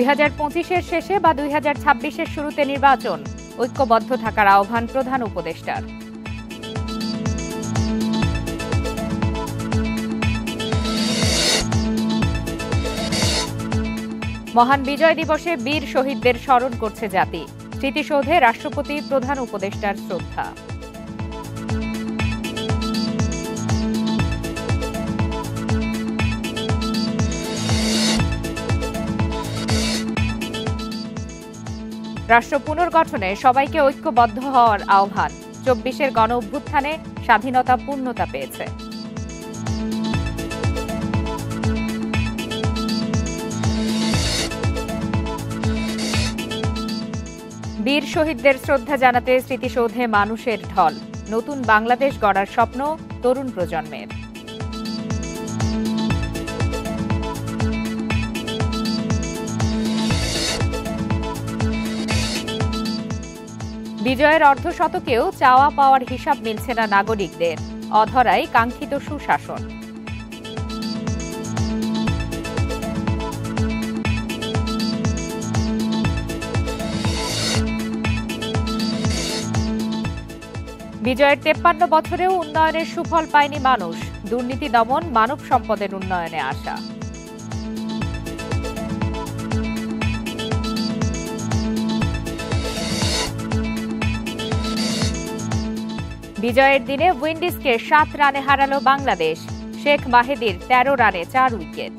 2025-এর শেষে বা 2026-এর শুরুতে নির্বাচন, ঐক্যবদ্ধ থাকার আহ্বান প্রধান উপদেষ্টার। মহান বিজয় দিবসে বীর শহীদদের স্মরণ করছে জাতি, স্মৃতিসৌধে রাষ্ট্রপতি প্রধান উপদেষ্টার শ্রদ্ধা। রাষ্ট্র পুনর্গঠনে সবাইকে ঐক্যবদ্ধ হওয়ার আহ্বান, 24-এর গণ অভ্যুত্থানে স্বাধীনতা পূর্ণতা পেয়েছে। বীর শহীদদের শ্রদ্ধা জানাতে স্মৃতিসৌধে মানুষের ঢল, নতুন বাংলাদেশ গড়ার স্বপ্ন তরুণ প্রজন্মের। বিজয়ের অর্ধশতকেও চাওয়া পাওয়ার হিসাব মিলছে না নাগরিকদের, অধরাই কাঙ্ক্ষিত সুশাসন। বিজয়ের 53 বছরেও উন্নয়নের সুফল পায়নি মানুষ, দুর্নীতি দমন, মানব সম্পদের উন্নয়নে আশা। বিজয়ের দিনে উইন্ডিজকে 7 রানে হারালো বাংলাদেশ, শেখ মাহেদীর 13 রানে 4 উইকেট।